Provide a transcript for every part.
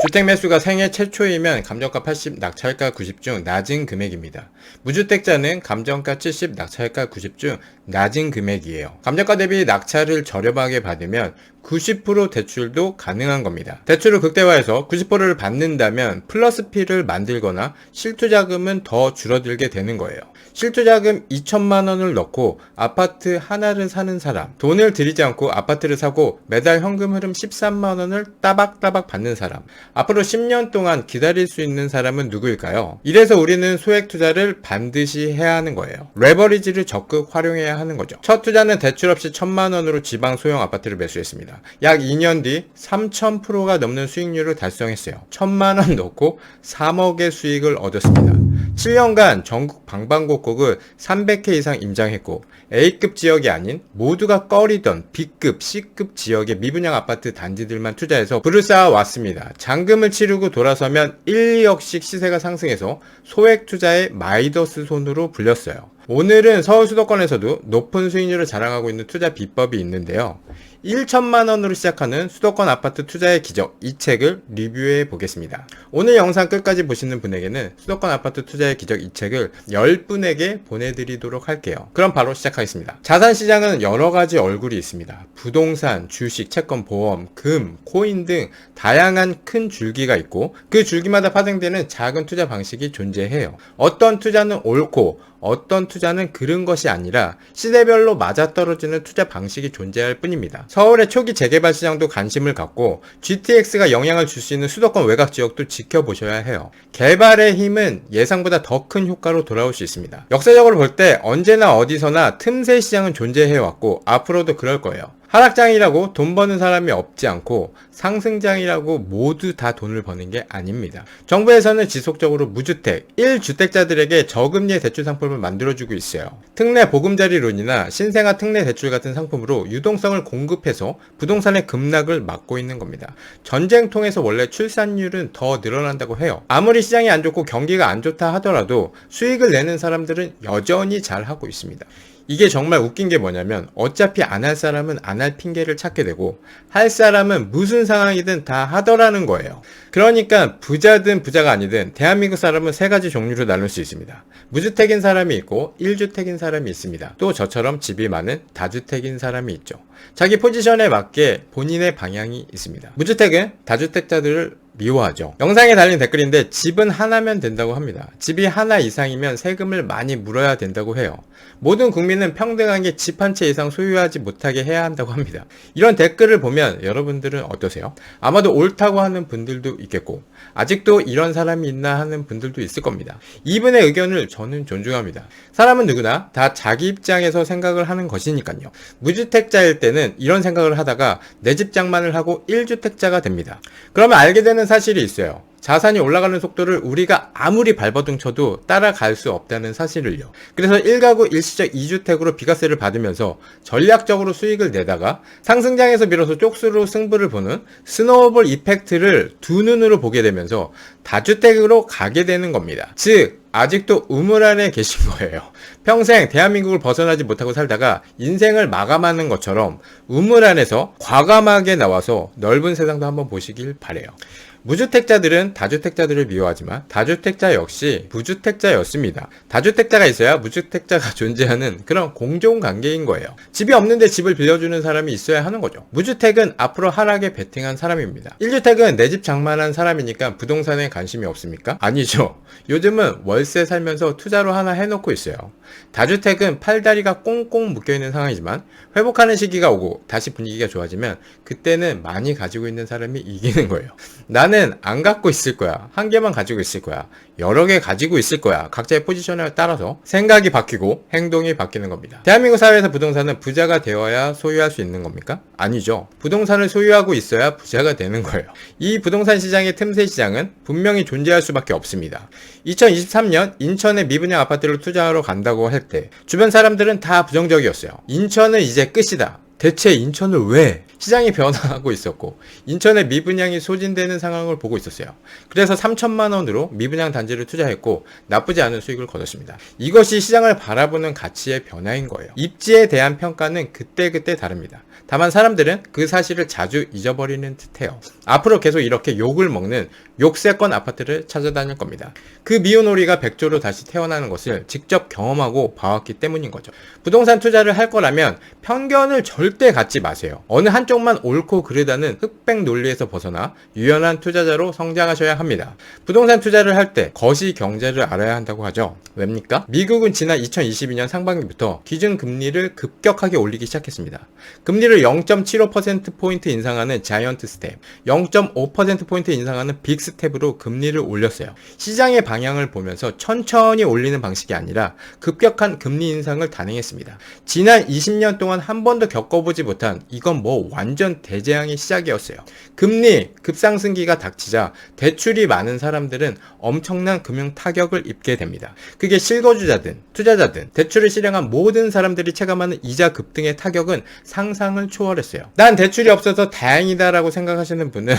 주택 매수가 생애 최초이면 감정가 80, 낙찰가 90 중 낮은 금액입니다. 무주택자는 감정가 70, 낙찰가 90 중 낮은 금액이에요. 감정가 대비 낙찰을 저렴하게 받으면 90% 대출도 가능한 겁니다. 대출을 극대화해서 90%를 받는다면 플러스 P를 만들거나 실투자금은 더 줄어들게 되는 거예요. 실투자금 2천만 원을 넣고 아파트 하나를 사는 사람, 돈을 들이지 않고 아파트를 사고 매달 현금 흐름 13만 원을 따박따박 받는 사람, 앞으로 10년 동안 기다릴 수 있는 사람은 누구일까요? 이래서 우리는 소액 투자를 반드시 해야 하는 거예요. 레버리지를 적극 활용해야 하는 거죠. 첫 투자는 대출 없이 1,000만 원으로 지방 소형 아파트를 매수했습니다. 약 2년 뒤 3,000%가 넘는 수익률을 달성했어요. 1,000만 원 넣고 3억의 수익을 얻었습니다. 7년간 전국 방방곡곡을 300회 이상 임장했고 A급 지역이 아닌 모두가 꺼리던 B급, C급 지역의 미분양 아파트 단지들만 투자해서 부를 쌓아왔습니다. 잔금을 치르고 돌아서면 1, 2억씩 시세가 상승해서 소액 투자의 마이더스 손으로 불렸어요. 오늘은 서울 수도권에서도 높은 수익률을 자랑하고 있는 투자 비법이 있는데요. 1천만 원으로 시작하는 수도권 아파트 투자의 기적, 이 책을 리뷰해 보겠습니다. 오늘 영상 끝까지 보시는 분에게는 수도권 아파트 투자의 기적 이 책을 10분에게 보내드리도록 할게요. 그럼 바로 시작하겠습니다. 자산시장은 여러가지 얼굴이 있습니다. 부동산, 주식, 채권, 보험, 금, 코인 등 다양한 큰 줄기가 있고 그 줄기마다 파생되는 작은 투자 방식이 존재해요. 어떤 투자는 옳고 어떤 투자는 그른 것이 아니라 시대별로 맞아떨어지는 투자 방식이 존재할 뿐입니다. 서울의 초기 재개발 시장도 관심을 갖고 GTX가 영향을 줄 수 있는 수도권 외곽 지역도 지켜보셔야 해요. 개발의 힘은 예상보다 더 큰 효과로 돌아올 수 있습니다. 역사적으로 볼 때 언제나 어디서나 틈새 시장은 존재해왔고 앞으로도 그럴 거예요. 하락장이라고 돈 버는 사람이 없지 않고 상승장이라고 모두 다 돈을 버는 게 아닙니다. 정부에서는 지속적으로 무주택, 1주택자들에게 저금리의 대출 상품을 만들어주고 있어요. 특례 보금자리론이나 신생아 특례 대출 같은 상품으로 유동성을 공급해서 부동산의 급락을 막고 있는 겁니다. 전쟁통에서 원래 출산율은 더 늘어난다고 해요. 아무리 시장이 안 좋고 경기가 안 좋다 하더라도 수익을 내는 사람들은 여전히 잘 하고 있습니다. 이게 정말 웃긴 게 뭐냐면 어차피 안 할 사람은 안 할 핑계를 찾게 되고 할 사람은 무슨 상황이든 다 하더라는 거예요. 그러니까 부자든 부자가 아니든 대한민국 사람은 세 가지 종류로 나눌 수 있습니다. 무주택인 사람이 있고 1주택인 사람이 있습니다. 또 저처럼 집이 많은 다주택인 사람이 있죠. 자기 포지션에 맞게 본인의 방향이 있습니다. 무주택은 다주택자들을 미워하죠. 영상에 달린 댓글인데 집은 하나면 된다고 합니다. 집이 하나 이상이면 세금을 많이 물어야 된다고 해요. 모든 국민은 평등하게 집 한 채 이상 소유하지 못하게 해야 한다고 합니다. 이런 댓글을 보면 여러분들은 어떠세요? 아마도 옳다고 하는 분들도 있겠고 아직도 이런 사람이 있나 하는 분들도 있을 겁니다. 이분의 의견을 저는 존중합니다. 사람은 누구나 다 자기 입장에서 생각을 하는 것이니까요. 무주택자일 때는 이런 생각을 하다가 내 집 장만을 하고 1주택자가 됩니다. 그러면 알게 되는 사실이 있어요. 자산이 올라가는 속도를 우리가 아무리 발버둥 쳐도 따라갈 수 없다는 사실을요. 그래서 1가구 일시적 2주택으로 비과세를 받으면서 전략적으로 수익을 내다가 상승장에서 밀어서 쪽수로 승부를 보는 스노우볼 이펙트를 두 눈으로 보게 되면서 다주택으로 가게 되는 겁니다. 즉 아직도 우물 안에 계신 거예요. 평생 대한민국을 벗어나지 못하고 살다가 인생을 마감하는 것처럼 우물 안에서 과감하게 나와서 넓은 세상도 한번 보시길 바래요. 무주택자들은 다주택자들을 미워하지만 다주택자 역시 무주택자였습니다. 다주택자가 있어야 무주택자가 존재하는 그런 공존관계인 거예요. 집이 없는데 집을 빌려주는 사람이 있어야 하는 거죠. 무주택은 앞으로 하락에 베팅한 사람입니다. 1주택은 내 집 장만한 사람이니까 부동산에 관심이 없습니까? 아니죠. 요즘은 월세 살면서 투자로 하나 해놓고 있어요. 다주택은 팔다리가 꽁꽁 묶여있는 상황이지만 회복하는 시기가 오고 다시 분위기가 좋아지면 그때는 많이 가지고 있는 사람이 이기는 거예요. 나는 안 갖고 있을 거야. 한 개만 가지고 있을 거야. 여러 개 가지고 있을 거야. 각자의 포지션에 따라서 생각이 바뀌고 행동이 바뀌는 겁니다. 대한민국 사회에서 부동산은 부자가 되어야 소유할 수 있는 겁니까? 아니죠. 부동산을 소유하고 있어야 부자가 되는 거예요. 이 부동산 시장의 틈새 시장은 분명히 존재할 수밖에 없습니다. 2023년 인천의 미분양 아파트를 투자하러 간다고 할 때 주변 사람들은 다 부정적이었어요. 인천은 이제 끝이다. 대체 인천을 왜? 시장이 변화하고 있었고 인천의 미분양이 소진되는 상황을 보고 있었어요. 그래서 3천만 원으로 미분양 단지를 투자했고 나쁘지 않은 수익을 거뒀습니다. 이것이 시장을 바라보는 가치의 변화인 거예요. 입지에 대한 평가는 그때그때 다릅니다. 다만 사람들은 그 사실을 자주 잊어버리는 듯해요. 앞으로 계속 이렇게 욕을 먹는 욕세권 아파트를 찾아다닐 겁니다. 그 미운 오리가 백조로 다시 태어나는 것을 직접 경험하고 봐왔기 때문인 거죠. 부동산 투자를 할 거라면 편견을 절대 갖지 마세요. 어느 한쪽만 옳고 그르다는 흑백 논리에서 벗어나 유연한 투자자로 성장하셔야 합니다. 부동산 투자를 할 때 거시 경제를 알아야 한다고 하죠. 왜입니까? 미국은 지난 2022년 상반기부터 기준금리를 급격하게 올리기 시작했습니다. 금리를 0.75%포인트 인상하는 자이언트 스텝, 0.5%포인트 인상하는 빅 스텝으로 금리를 올렸어요. 시장의 방향을 보면서 천천히 올리는 방식이 아니라 급격한 금리 인상을 단행했습니다. 지난 20년 동안 한 번도 겪어보지 못한 이건 뭐 완전 대재앙의 시작이었어요. 금리 급상승기가 닥치자 대출이 많은 사람들은 엄청난 금융 타격을 입게 됩니다. 그게 실거주자든 투자자든 대출을 실행한 모든 사람들이 체감하는 이자 급등의 타격은 상상을 초월했어요. 난 대출이 없어서 다행이다라고 생각하시는 분은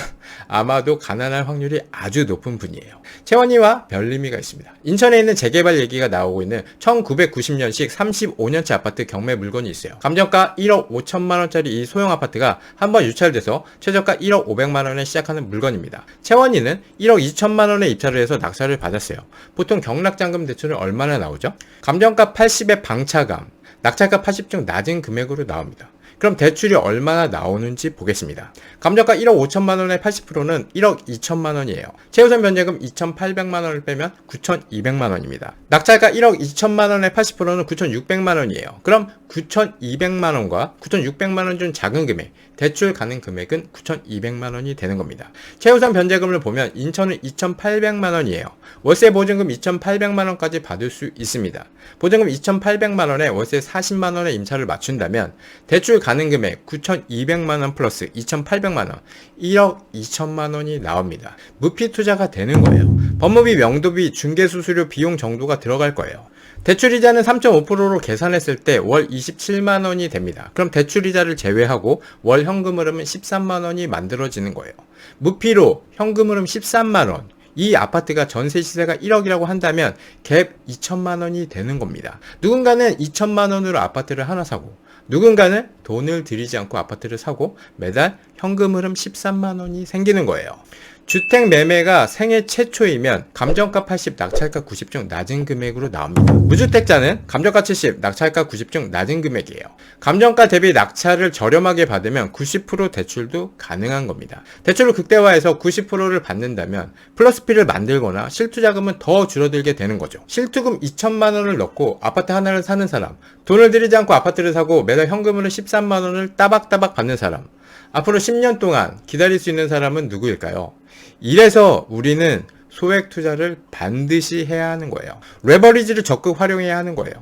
아마도 가난할 확률이 아주 높은 분이에요. 채원이와 별림이가 있습니다. 인천에 있는 재개발 얘기가 나오고 있는 1990년식 35년치 아파트 경매 물건이 있어요. 감정가 1억 5천만 원짜리 이 소형 아파트가 한번 유찰돼서 최저가 1억 500만 원에 시작하는 물건입니다. 채원이는 1억 2천만 원에 입찰을 해서 낙찰을 받았어요. 보통 경락잔금 대출은 얼마나 나오죠? 감정가 80에 방차감, 낙찰가 80 중 낮은 금액으로 나옵니다. 그럼 대출이 얼마나 나오는지 보겠습니다. 감정가 1억 5천만 원의 80%는 1억 2천만 원이에요. 최우선 변제금 2,800만 원을 빼면 9,200만 원입니다. 낙찰가 1억 2천만 원의 80%는 9,600만 원이에요. 그럼 9,200만 원과 9,600만 원 중 작은 금액, 대출 가능 금액은 9,200만 원이 되는 겁니다. 최우선 변제금을 보면 인천은 2,800만 원이에요. 월세 보증금 2,800만 원까지 받을 수 있습니다. 보증금 2,800만 원에 월세 40만 원의 임차를 맞춘다면 대출 가능 금액 9,200만 원 플러스 2,800만 원, 1억 2천만 원이 나옵니다. 무피 투자가 되는 거예요. 법무비, 명도비, 중개수수료 비용 정도가 들어갈 거예요. 대출이자는 3.5%로 계산했을 때 월 27만 원이 됩니다. 그럼 대출이자를 제외하고 월 현금 흐름은 13만 원이 만들어지는 거예요. 무피로 현금 흐름 13만 원. 이 아파트가 전세 시세가 1억이라고 한다면 갭 2천만 원이 되는 겁니다. 누군가는 2천만 원으로 아파트를 하나 사고 누군가는 돈을 들이지 않고 아파트를 사고 매달 현금 흐름 13만 원이 생기는 거예요. 주택 매매가 생애 최초이면 감정가 80, 낙찰가 90 중 낮은 금액으로 나옵니다. 무주택자는 감정가 70, 낙찰가 90 중 낮은 금액이에요. 감정가 대비 낙찰을 저렴하게 받으면 90% 대출도 가능한 겁니다. 대출을 극대화해서 90%를 받는다면 플러스피를 만들거나 실투자금은 더 줄어들게 되는 거죠. 실투금 2천만 원을 넣고 아파트 하나를 사는 사람, 돈을 들이지 않고 아파트를 사고 매달 현금으로 13만 원을 따박따박 받는 사람, 앞으로 10년 동안 기다릴 수 있는 사람은 누구일까요? 이래서 우리는 소액 투자를 반드시 해야 하는 거예요. 레버리지를 적극 활용해야 하는 거예요.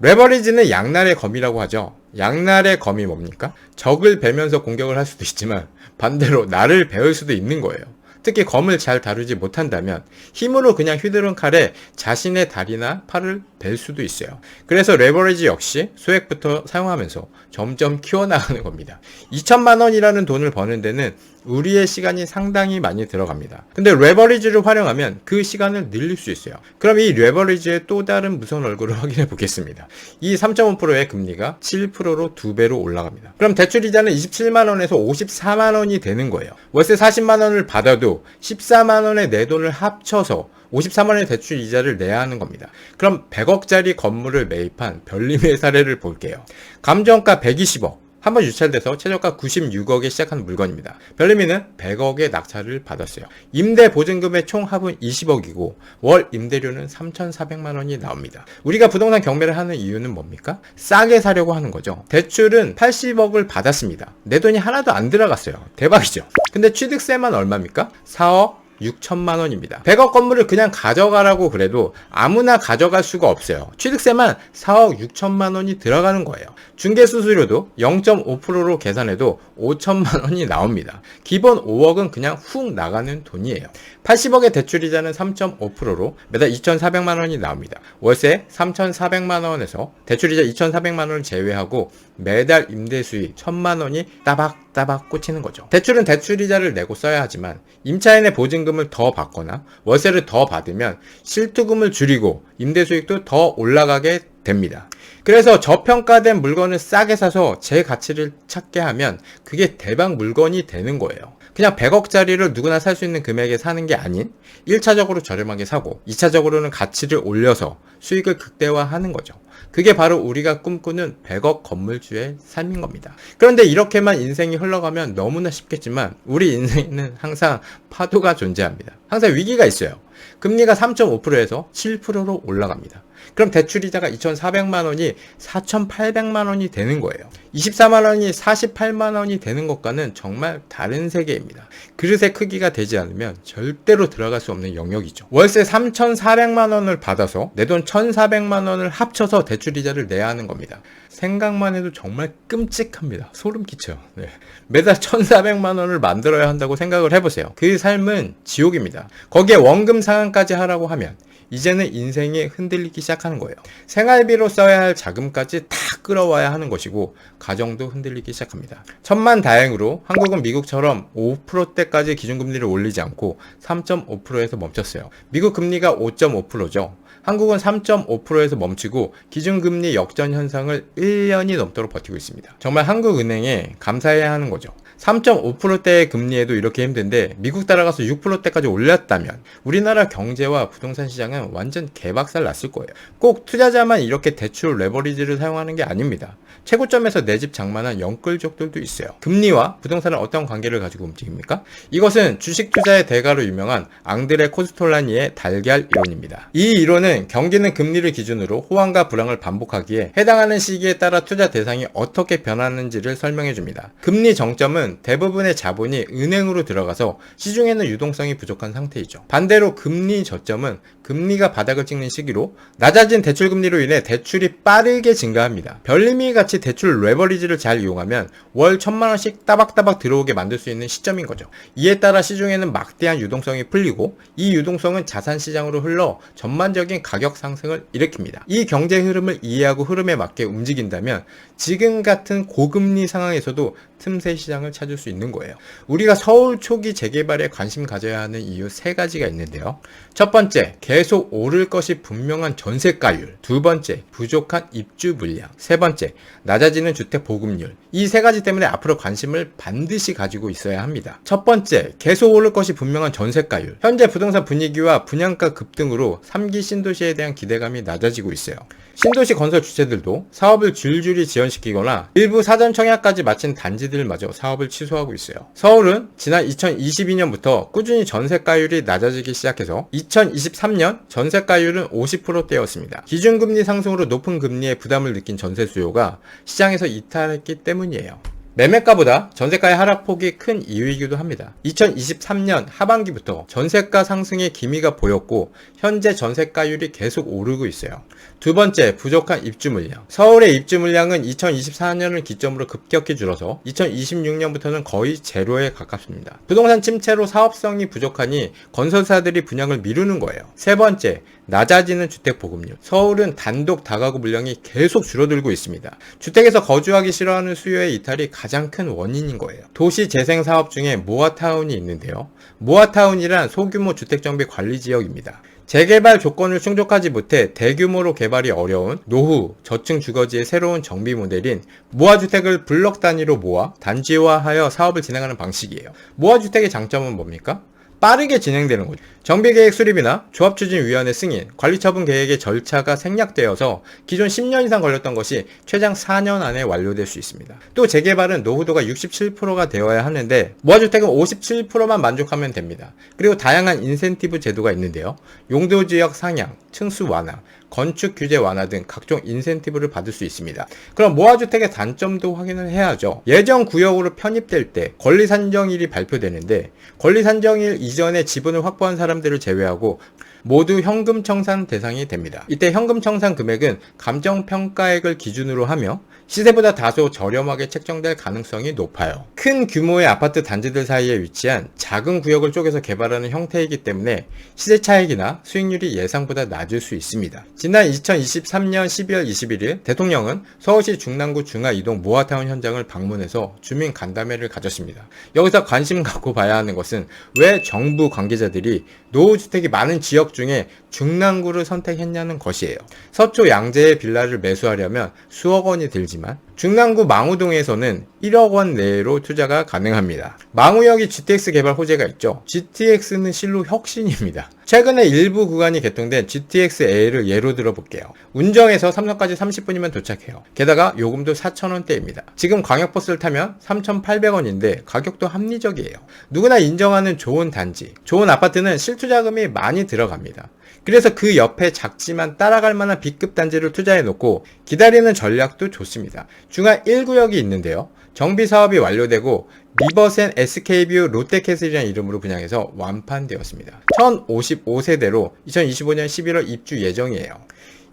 레버리지는 양날의 검이라고 하죠. 양날의 검이 뭡니까? 적을 베면서 공격을 할 수도 있지만 반대로 나를 베을 수도 있는 거예요. 특히 검을 잘 다루지 못한다면 힘으로 그냥 휘두른 칼에 자신의 다리나 팔을 벨 수도 있어요. 그래서 레버리지 역시 소액부터 사용하면서 점점 키워나가는 겁니다. 2천만 원이라는 돈을 버는 데는 우리의 시간이 상당히 많이 들어갑니다. 근데 레버리지를 활용하면 그 시간을 늘릴 수 있어요. 그럼 이 레버리지의 또 다른 무서운 얼굴을 확인해 보겠습니다. 이 3.5%의 금리가 7%로 2배로 올라갑니다. 그럼 대출이자는 27만 원에서 54만 원이 되는 거예요. 월세 40만 원을 받아도 14만 원의 내 돈을 합쳐서 54만 원의 대출 이자를 내야 하는 겁니다. 그럼 100억짜리 건물을 매입한 별림의 사례를 볼게요. 감정가 120억. 한번 유찰돼서 최저가 96억에 시작한 물건입니다. 별림이는 100억의 낙찰을 받았어요. 임대 보증금의 총 합은 20억이고 월 임대료는 3,400만 원이 나옵니다. 우리가 부동산 경매를 하는 이유는 뭡니까? 싸게 사려고 하는 거죠. 대출은 80억을 받았습니다. 내 돈이 하나도 안 들어갔어요. 대박이죠. 근데 취득세만 얼마입니까? 4억 6천만 원입니다. 100억 건물을 그냥 가져가라고 그래도 아무나 가져갈 수가 없어요. 취득세만 4억 6천만 원이 들어가는 거예요. 중개수수료도 0.5%로 계산해도 5천만 원이 나옵니다. 기본 5억은 그냥 훅 나가는 돈이에요. 80억의 대출이자는 3.5%로 매달 2,400만 원이 나옵니다. 월세 3,400만 원에서 대출이자 2,400만 원을 제외하고 매달 임대 수익 1,000만 원이 따박따박 꽂히는 거죠. 대출은 대출이자를 내고 써야 하지만 임차인의 보증금을 더 받거나 월세를 더 받으면 실투금을 줄이고 임대 수익도 더 올라가게 됩니다. 그래서 저평가된 물건을 싸게 사서 제 가치를 찾게 하면 그게 대박 물건이 되는 거예요. 그냥 100억짜리를 누구나 살 수 있는 금액에 사는 게 아닌 1차적으로 저렴하게 사고 2차적으로는 가치를 올려서 수익을 극대화하는 거죠. 그게 바로 우리가 꿈꾸는 100억 건물주의 삶인 겁니다. 그런데 이렇게만 인생이 흘러가면 너무나 쉽겠지만 우리 인생에는 항상 파도가 존재합니다. 항상 위기가 있어요. 금리가 3.5%에서 7%로 올라갑니다. 그럼 대출이자가 2,400만 원이 4,800만 원이 되는 거예요. 24만 원이 48만 원이 되는 것과는 정말 다른 세계입니다. 그릇의 크기가 되지 않으면 절대로 들어갈 수 없는 영역이죠. 월세 3,400만 원을 받아서 내 돈 1,400만 원을 합쳐서 대출이자를 내야 하는 겁니다. 생각만 해도 정말 끔찍합니다. 소름 끼쳐요. 네. 매달 1,400만 원을 만들어야 한다고 생각을 해보세요. 그 삶은 지옥입니다. 거기에 원금 상환까지 하라고 하면 이제는 인생이 흔들리기 시작하는 거예요. 생활비로 써야 할 자금까지 다 끌어와야 하는 것이고 가정도 흔들리기 시작합니다. 천만다행으로 한국은 미국처럼 5%대까지 기준금리를 올리지 않고 3.5%에서 멈췄어요. 미국 금리가 5.5%죠. 한국은 3.5%에서 멈추고 기준금리 역전 현상을 1년이 넘도록 버티고 있습니다. 정말 한국은행에 감사해야 하는 거죠. 3.5%대의 금리에도 이렇게 힘든데 미국 따라가서 6%대까지 올렸다면 우리나라 경제와 부동산 시장은 완전 개박살 났을 거예요. 꼭 투자자만 이렇게 대출 레버리지를 사용하는 게 아닙니다. 최고점에서 내 집 장만한 영끌족들도 있어요. 금리와 부동산은 어떤 관계를 가지고 움직입니까? 이것은 주식 투자의 대가로 유명한 앙드레 코스톨라니의 달걀 이론입니다. 이 이론은 경기는 금리를 기준으로 호황과 불황을 반복하기에 해당하는 시기에 따라 투자 대상이 어떻게 변하는지를 설명해 줍니다. 금리 정점은 대부분의 자본이 은행으로 들어가서 시중에는 유동성이 부족한 상태이죠. 반대로 금리 저점은 금리가 바닥을 찍는 시기로 낮아진 대출금리로 인해 대출이 빠르게 증가합니다. 별림이 같이 대출 레버리지를 잘 이용하면 월 1,000만 원씩 따박따박 들어오게 만들 수 있는 시점인 거죠. 이에 따라 시중에는 막대한 유동성이 풀리고 이 유동성은 자산시장으로 흘러 전반적인 가격 상승을 일으킵니다. 이 경제 흐름을 이해하고 흐름에 맞게 움직인다면 지금 같은 고금리 상황에서도 틈새 시장을 찾을 수 있는 거예요. 우리가 서울 초기 재개발에 관심 가져야 하는 이유 3가지가 있는데요. 첫 번째, 계속 오를 것이 분명한 전세가율. 두 번째, 부족한 입주 물량. 세 번째, 낮아지는 주택 보급률. 이 3가지 때문에 앞으로 관심을 반드시 가지고 있어야 합니다. 첫 번째, 계속 오를 것이 분명한 전세가율. 현재 부동산 분위기와 분양가 급등으로 3기 신도시에 대한 기대감이 낮아지고 있어요. 신도시 건설 주체들도 사업을 줄줄이 지연시키거나 일부 사전 청약까지 마친 단지들마저 사업을 취소하고 있어요. 서울은 지난 2022년부터 꾸준히 전세가율이 낮아지기 시작해서 2023년 전세가율은 50%대였습니다. 기준금리 상승으로 높은 금리에 부담을 느낀 전세 수요가 시장에서 이탈했기 때문이에요. 매매가보다 전세가의 하락폭이 큰 이유이기도 합니다. 2023년 하반기부터 전세가 상승의 기미가 보였고 현재 전세가율이 계속 오르고 있어요. 두 번째, 부족한 입주 물량. 서울의 입주 물량은 2024년을 기점으로 급격히 줄어서 2026년부터는 거의 제로에 가깝습니다. 부동산 침체로 사업성이 부족하니 건설사들이 분양을 미루는 거예요. 세 번째, 낮아지는 주택 보급률. 서울은 단독 다가구 물량이 계속 줄어들고 있습니다. 주택에서 거주하기 싫어하는 수요의 이탈이 가장 큰 원인인 거예요. 도시 재생 사업 중에 모아타운이 있는데요. 모아타운이란 소규모 주택정비 관리 지역입니다. 재개발 조건을 충족하지 못해 대규모로 개발이 어려운 노후, 저층 주거지의 새로운 정비 모델인 모아주택을 블럭 단위로 모아 단지화하여 사업을 진행하는 방식이에요. 모아주택의 장점은 뭡니까? 빠르게 진행되는 거죠. 정비계획 수립이나 조합추진위원회 승인, 관리처분 계획의 절차가 생략되어서 기존 10년 이상 걸렸던 것이 최장 4년 안에 완료될 수 있습니다. 또 재개발은 노후도가 67%가 되어야 하는데 모아주택은 57%만 만족하면 됩니다. 그리고 다양한 인센티브 제도가 있는데요. 용도지역 상향, 층수 완화, 건축 규제 완화 등 각종 인센티브를 받을 수 있습니다. 그럼 모아주택의 단점도 확인을 해야죠. 예정 구역으로 편입될 때 권리산정일이 발표되는데 권리산정일 이전에 지분을 확보한 사람들을 제외하고 모두 현금 청산 대상이 됩니다. 이때 현금 청산 금액은 감정평가액을 기준으로 하며 시세보다 다소 저렴하게 책정될 가능성이 높아요. 큰 규모의 아파트 단지들 사이에 위치한 작은 구역을 쪼개서 개발하는 형태이기 때문에 시세 차익이나 수익률이 예상보다 낮을 수 있습니다. 지난 2023년 12월 21일 대통령은 서울시 중랑구 중하이동 모아타운 현장을 방문해서 주민 간담회를 가졌습니다. 여기서 관심 갖고 봐야 하는 것은 왜 정부 관계자들이 노후주택이 많은 지역 중에 중랑구를 선택했냐는 것이에요. 서초 양재의 빌라를 매수하려면 수억 원이 들지만 중랑구 망우동에서는 1억 원 내로 투자가 가능합니다. 망우역이 GTX 개발 호재가 있죠. GTX는 실로 혁신입니다. 최근에 일부 구간이 개통된 GTX-A를 예로 들어볼게요. 운정에서 삼성까지 30분이면 도착해요. 게다가 요금도 4,000원대입니다. 지금 광역버스를 타면 3,800원인데 가격도 합리적이에요. 누구나 인정하는 좋은 단지, 좋은 아파트는 실투자금이 많이 들어갑니다. 그래서 그 옆에 작지만 따라갈 만한 B급 단지를 투자해놓고 기다리는 전략도 좋습니다. 중하 1구역이 있는데요. 정비사업이 완료되고 리버센 SK뷰 롯데캐슬이라는 이름으로 분양해서 완판되었습니다. 1055세대로 2025년 11월 입주 예정이에요.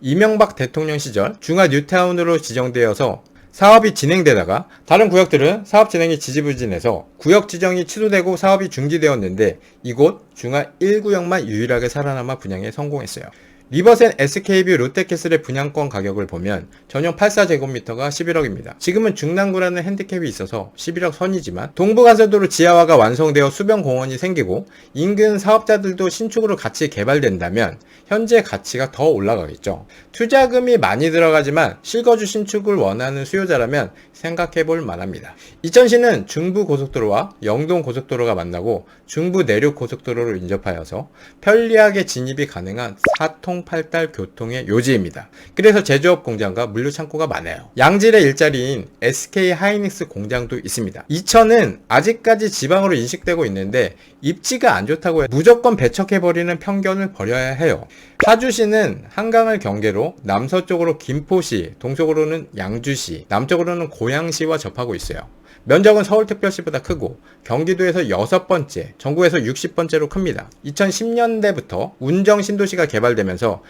이명박 대통령 시절 중하 뉴타운으로 지정되어서 사업이 진행되다가 다른 구역들은 사업 진행이 지지부진해서 구역 지정이 취소되고 사업이 중지되었는데 이곳 중하 1구역만 유일하게 살아남아 분양에 성공했어요. 리버센 SK뷰 롯데캐슬의 분양권 가격을 보면 전용 84제곱미터가 11억입니다. 지금은 중랑구라는 핸디캡이 있어서 11억 선이지만 동부간선도로 지하화가 완성되어 수변 공원이 생기고 인근 사업자들도 신축으로 같이 개발된다면 현재 가치가 더 올라가겠죠. 투자금이 많이 들어가지만 실거주 신축을 원하는 수요자라면 생각해볼 만합니다. 이천시는 중부고속도로와 영동고속도로가 만나고 중부 내륙고속도로로 인접하여서 편리하게 진입이 가능한 4통 8달 교통의 요지입니다. 그래서 제조업 공장과 물류 창고가 많아요. 양질의 일자리인 SK 하이닉스 공장도 있습니다. 이천은 아직까지 지방으로 인식되고 있는데 입지가 안 좋다고 해서 무조건 배척해버리는 편견을 버려야 해요. 파주시는 한강을 경계로 남서쪽으로 김포시, 동쪽으로는 양주시, 남쪽으로는 고양시와 접하고 있어요. 면적은 서울특별시보다 크고 경기도에서 6번째, 전국에서 60번째로 큽니다. 2010년대부터 운정 신도시가 개발되면서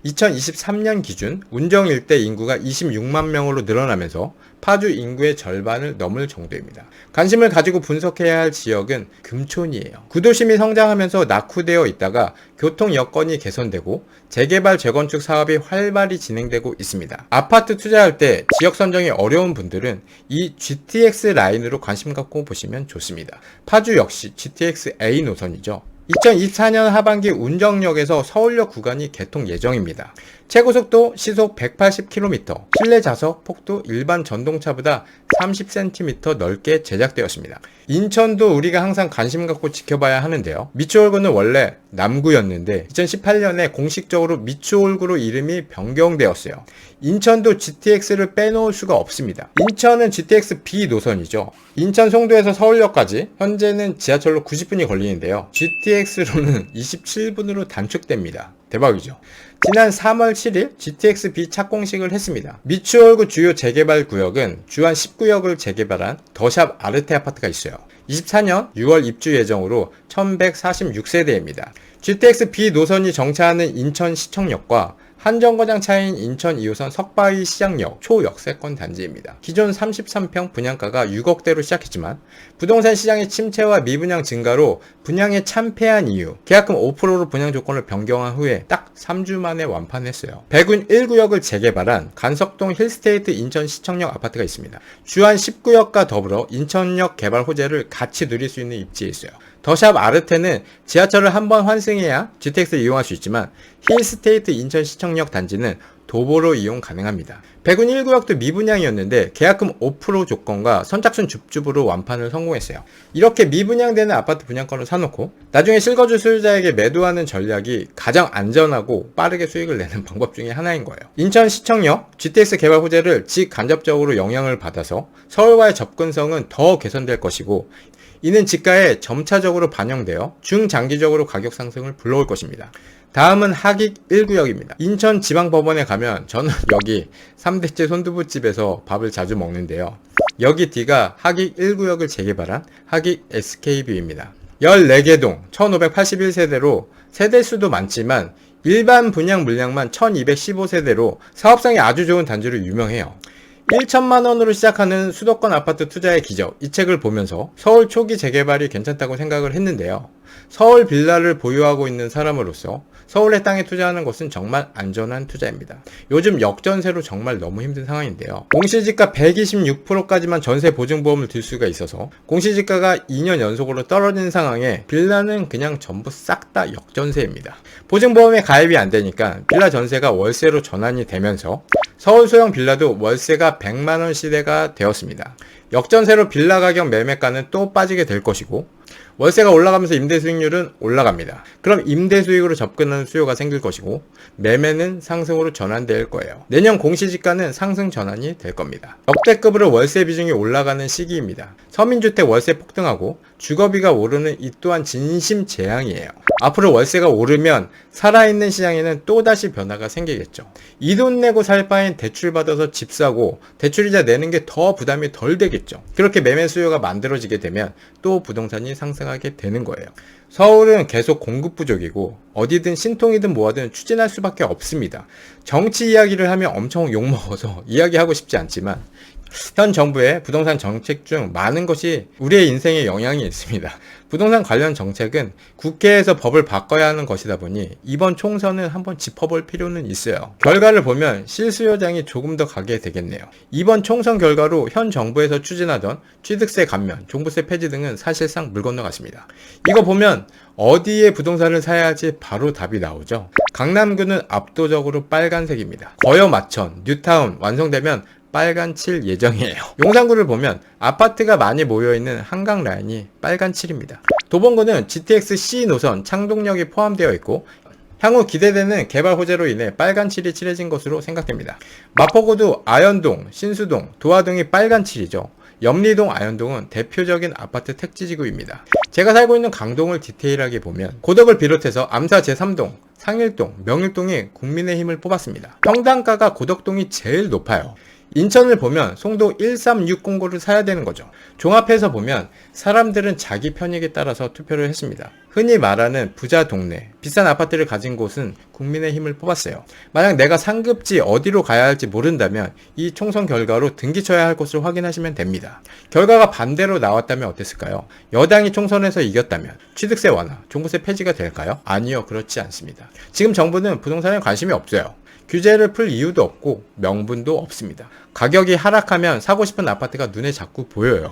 2023년 기준 운정 일대 인구가 26만 명으로 늘어나면서 파주 인구의 절반을 넘을 정도입니다. 관심을 가지고 분석해야 할 지역은 금촌이에요. 구도심이 성장하면서 낙후되어 있다가 교통 여건이 개선되고 재개발 재건축 사업이 활발히 진행되고 있습니다. 아파트 투자할 때 지역 선정이 어려운 분들은 이 GTX 라인으로 관심 갖고 보시면 좋습니다. 파주 역시 GTX A 노선이죠. 2024년 하반기 운정역에서 서울역 구간이 개통 예정입니다. 최고속도 시속 180km, 실내 좌석 폭도 일반 전동차보다 30cm 넓게 제작되었습니다. 인천도 우리가 항상 관심 갖고 지켜봐야 하는데요. 미추홀구는 원래 남구였는데 2018년에 공식적으로 미추홀구로 이름이 변경되었어요. 인천도 GTX를 빼놓을 수가 없습니다. 인천은 GTX B 노선이죠. 인천 송도에서 서울역까지 현재는 지하철로 90분이 걸리는데요. GTX로는 27분으로 단축됩니다. 대박이죠. 지난 3월 7일 GTX B 착공식을 했습니다. 미추홀구 주요 재개발 구역은 주안 10구역을 재개발한 더샵 아르테 아파트가 있어요. 24년 6월 입주 예정으로 1146세대입니다. GTX B 노선이 정차하는 인천시청역과 한정거장 차인 인천 2호선 석바위 시장역 초역세권 단지입니다. 기존 33평 분양가가 6억대로 시작했지만 부동산 시장의 침체와 미분양 증가로 분양에 참패한 이후 계약금 5%로 분양 조건을 변경한 후에 딱 3주 만에 완판했어요. 백운 1구역을 재개발한 간석동 힐스테이트 인천시청역 아파트가 있습니다. 주안 10구역과 더불어 인천역 개발 호재를 같이 누릴 수 있는 입지에 있어요. 더샵 아르테는 지하철을 한번 환승해야 GTX를 이용할 수 있지만 힐스테이트 인천시청역 단지는 도보로 이용 가능합니다. 백운 1구역도 미분양이었는데 계약금 5% 조건과 선착순 줍줍으로 완판을 성공했어요. 이렇게 미분양되는 아파트 분양권을 사놓고 나중에 실거주 소유자에게 매도하는 전략이 가장 안전하고 빠르게 수익을 내는 방법 중에 하나인 거예요. 인천시청역 GTX 개발 호재를 직간접적으로 영향을 받아서 서울과의 접근성은 더 개선될 것이고 이는 지가에 점차적으로 반영되어 중장기적으로 가격 상승을 불러올 것입니다. 다음은 하객 1구역입니다. 인천지방법원에 가면 저는 여기 3대째 손두부집에서 밥을 자주 먹는데요. 여기 뒤가 하객 1구역을 재개발한 하객 SK뷰입니다. 14개 동 1581세대로 세대수도 많지만 일반 분양 물량만 1215세대로 사업성이 아주 좋은 단지로 유명해요. 1천만원으로 시작하는 수도권 아파트 투자의 기적, 이 책을 보면서 서울 초기 재개발이 괜찮다고 생각을 했는데요. 서울 빌라를 보유하고 있는 사람으로서 서울의 땅에 투자하는 것은 정말 안전한 투자입니다. 요즘 역전세로 정말 너무 힘든 상황인데요. 공시지가 126%까지만 전세 보증보험을 들 수가 있어서 공시지가가 2년 연속으로 떨어진 상황에 빌라는 그냥 전부 싹 다 역전세입니다. 보증보험에 가입이 안 되니까 빌라 전세가 월세로 전환이 되면서 서울 소형 빌라도 월세가 100만원 시대가 되었습니다. 역전세로 빌라 가격 매매가는 또 빠지게 될 것이고 월세가 올라가면서 임대 수익률은 올라갑니다. 그럼 임대 수익으로 접근하는 수요가 생길 것이고 매매는 상승으로 전환될 거예요. 내년 공시지가는 상승 전환이 될 겁니다. 역대급으로 월세 비중이 올라가는 시기입니다. 서민주택 월세 폭등하고 주거비가 오르는 이 또한 진심 재앙이에요. 앞으로 월세가 오르면 살아있는 시장에는 또다시 변화가 생기겠죠. 이 돈 내고 살 바엔 대출 받아서 집 사고 대출이자 내는 게 더 부담이 덜 되겠죠. 그렇게 매매 수요가 만들어지게 되면 또 부동산이 상승하게 되는 거예요. 서울은 계속 공급 부족이고 어디든 신통이든 뭐하든 추진할 수밖에 없습니다. 정치 이야기를 하면 엄청 욕먹어서 이야기하고 싶지 않지만 현 정부의 부동산 정책 중 많은 것이 우리의 인생에 영향이 있습니다. 부동산 관련 정책은 국회에서 법을 바꿔야 하는 것이다 보니 이번 총선은 한번 짚어볼 필요는 있어요. 결과를 보면 실수요장이 조금 더 가게 되겠네요. 이번 총선 결과로 현 정부에서 추진하던 취득세 감면, 종부세 폐지 등은 사실상 물 건너갔습니다. 이거 보면 어디에 부동산을 사야 할지 바로 답이 나오죠. 강남구는 압도적으로 빨간색입니다. 거여 마천, 뉴타운 완성되면 빨간 칠 예정이에요. 용산구를 보면 아파트가 많이 모여있는 한강 라인이 빨간 칠입니다. 도봉구는 GTX C 노선 창동역이 포함되어 있고 향후 기대되는 개발 호재로 인해 빨간 칠이 칠해진 것으로 생각됩니다. 마포구도 아현동, 신수동, 도화동이 빨간 칠이죠. 염리동, 아현동은 대표적인 아파트 택지지구입니다. 제가 살고 있는 강동을 디테일하게 보면 고덕을 비롯해서 암사 제3동, 상일동, 명일동이 국민의힘을 뽑았습니다. 평당가가 고덕동이 제일 높아요. 인천을 보면 송도 1360고를 사야 되는 거죠. 종합해서 보면 사람들은 자기 편익에 따라서 투표를 했습니다. 흔히 말하는 부자 동네, 비싼 아파트를 가진 곳은 국민의힘을 뽑았어요. 만약 내가 상급지 어디로 가야 할지 모른다면 이 총선 결과로 등기쳐야 할 곳을 확인하시면 됩니다. 결과가 반대로 나왔다면 어땠을까요? 여당이 총선에서 이겼다면 취득세 완화, 종부세 폐지가 될까요? 아니요, 그렇지 않습니다. 지금 정부는 부동산에 관심이 없어요. 규제를 풀 이유도 없고 명분도 없습니다. 가격이 하락하면 사고 싶은 아파트가 눈에 자꾸 보여요.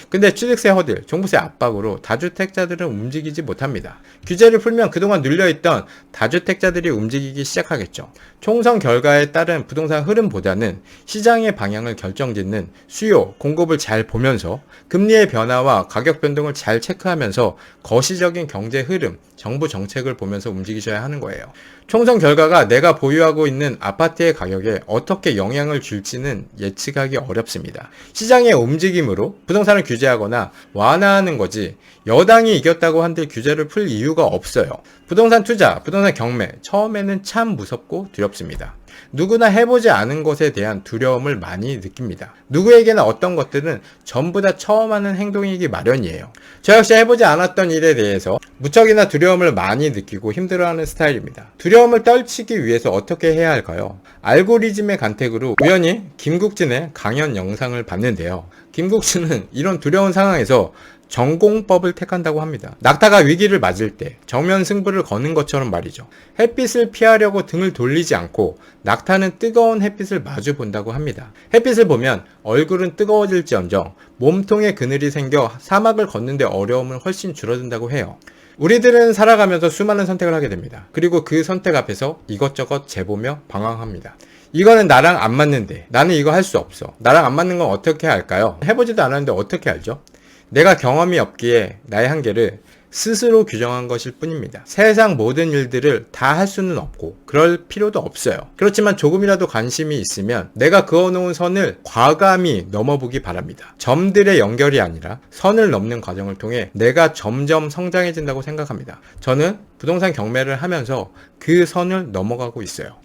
근데 취득세 허들, 종부세 압박으로 다주택자들은 움직이지 못합니다. 규제를 풀면 그동안 눌려있던 다주택자들이 움직이기 시작하겠죠. 총선 결과에 따른 부동산 흐름보다는 시장의 방향을 결정짓는 수요, 공급을 잘 보면서 금리의 변화와 가격 변동을 잘 체크하면서 거시적인 경제 흐름, 정부 정책을 보면서 움직이셔야 하는 거예요. 총선 결과가 내가 보유하고 있는 아파트의 가격에 어떻게 영향을 줄지는 예측하기 어렵습니다. 시장의 움직임으로 부동산을 규제하거나 완화하는 거지 여당이 이겼다고 한들 규제를 풀 이유가 없어요. 부동산 투자, 부동산 경매 처음에는 참 무섭고 두렵습니다. 누구나 해보지 않은 것에 대한 두려움을 많이 느낍니다. 누구에게나 어떤 것들은 전부 다 처음 하는 행동이기 마련이에요. 저 역시 해보지 않았던 일에 대해서 무척이나 두려움을 많이 느끼고 힘들어하는 스타일입니다. 두려움을 떨치기 위해서 어떻게 해야 할까요? 알고리즘의 간택으로 우연히 김국진의 강연 영상을 봤는데요. 김국진은 이런 두려운 상황에서 전공법을 택한다고 합니다. 낙타가 위기를 맞을 때 정면 승부를 거는 것처럼 말이죠. 햇빛을 피하려고 등을 돌리지 않고 낙타는 뜨거운 햇빛을 마주 본다고 합니다. 햇빛을 보면 얼굴은 뜨거워질지언정 몸통에 그늘이 생겨 사막을 걷는데 어려움은 훨씬 줄어든다고 해요. 우리들은 살아가면서 수많은 선택을 하게 됩니다. 그리고 그 선택 앞에서 이것저것 재보며 방황합니다. 이거는 나랑 안 맞는데 나는 이거 할 수 없어. 나랑 안 맞는 건 어떻게 할까요? 해보지도 않았는데 어떻게 알죠? 내가 경험이 없기에 나의 한계를 스스로 규정한 것일 뿐입니다. 세상 모든 일들을 다 할 수는 없고 그럴 필요도 없어요. 그렇지만 조금이라도 관심이 있으면 내가 그어놓은 선을 과감히 넘어보기 바랍니다. 점들의 연결이 아니라 선을 넘는 과정을 통해 내가 점점 성장해진다고 생각합니다. 저는 부동산 경매를 하면서 그 선을 넘어가고 있어요.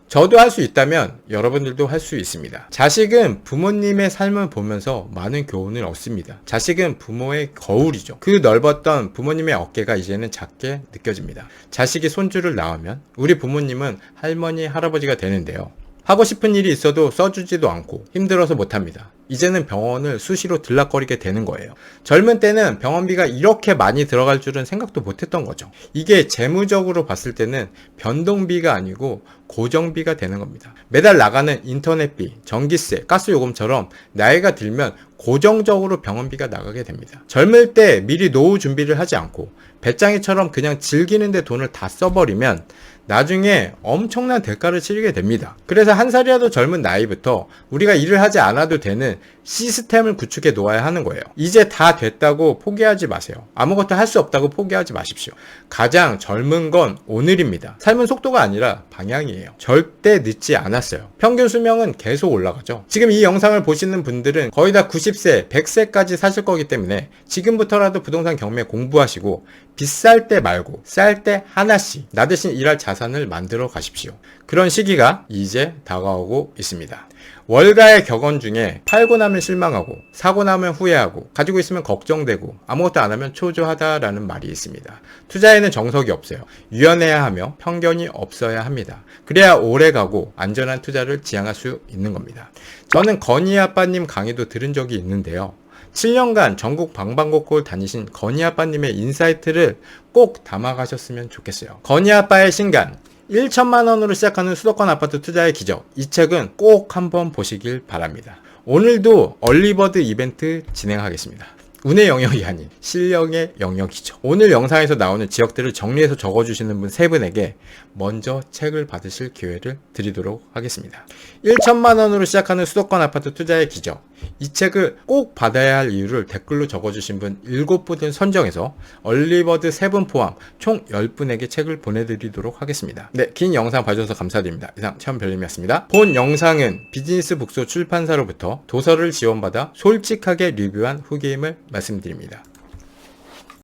저도 할 수 있다면 여러분들도 할 수 있습니다. 자식은 부모님의 삶을 보면서 많은 교훈을 얻습니다. 자식은 부모의 거울이죠. 그 넓었던 부모님의 어깨가 이제는 작게 느껴집니다. 자식이 손주를 낳으면 우리 부모님은 할머니, 할아버지가 되는데요. 하고 싶은 일이 있어도 써주지도 않고 힘들어서 못합니다. 이제는 병원을 수시로 들락거리게 되는 거예요. 젊은 때는 병원비가 이렇게 많이 들어갈 줄은 생각도 못했던 거죠. 이게 재무적으로 봤을 때는 변동비가 아니고 고정비가 되는 겁니다. 매달 나가는 인터넷비, 전기세, 가스요금처럼 나이가 들면 고정적으로 병원비가 나가게 됩니다. 젊을 때 미리 노후 준비를 하지 않고 배짱이처럼 그냥 즐기는데 돈을 다 써버리면 나중에 엄청난 대가를 치르게 됩니다. 그래서 한 살이라도 젊은 나이부터 우리가 일을 하지 않아도 되는 시스템을 구축해 놓아야 하는 거예요. 이제 다 됐다고 포기하지 마세요. 아무것도 할 수 없다고 포기하지 마십시오. 가장 젊은 건 오늘입니다. 삶은 속도가 아니라 방향이에요. 절대 늦지 않았어요. 평균 수명은 계속 올라가죠. 지금 이 영상을 보시는 분들은 거의 다 90세, 100세까지 사실 거기 때문에 지금부터라도 부동산 경매 공부하시고 비쌀 때 말고 쌀 때 하나씩 나 대신 일할 자산을 만들어 가십시오. 그런 시기가 이제 다가오고 있습니다. 월가의 격언 중에 팔고 나면 실망하고 사고 나면 후회하고 가지고 있으면 걱정되고 아무것도 안 하면 초조하다라는 말이 있습니다. 투자에는 정석이 없어요. 유연해야 하며 편견이 없어야 합니다. 그래야 오래가고 안전한 투자를 지향할 수 있는 겁니다. 저는 건희 아빠님 강의도 들은 적이 있는데요. 7년간 전국 방방곡곡을 다니신 건희 아빠님의 인사이트를 꼭 담아가셨으면 좋겠어요. 건희 아빠의 신간 1천만 원으로 시작하는 수도권 아파트 투자의 기적, 이 책은 꼭 한번 보시길 바랍니다. 오늘도 얼리버드 이벤트 진행하겠습니다. 운의 영역이 아닌 실력의 영역이죠. 오늘 영상에서 나오는 지역들을 정리해서 적어주시는 분 3분에게 먼저 책을 받으실 기회를 드리도록 하겠습니다. 1천만 원으로 시작하는 수도권 아파트 투자의 기적, 이 책을 꼭 받아야 할 이유를 댓글로 적어주신 분 7분을 선정해서 얼리버드 3분 포함 총 10분에게 책을 보내드리도록 하겠습니다. 네, 긴 영상 봐주셔서 감사드립니다. 이상 최원별님이었습니다. 본 영상은 비즈니스 북소 출판사로부터 도서를 지원받아 솔직하게 리뷰한 후기임을 말씀드립니다.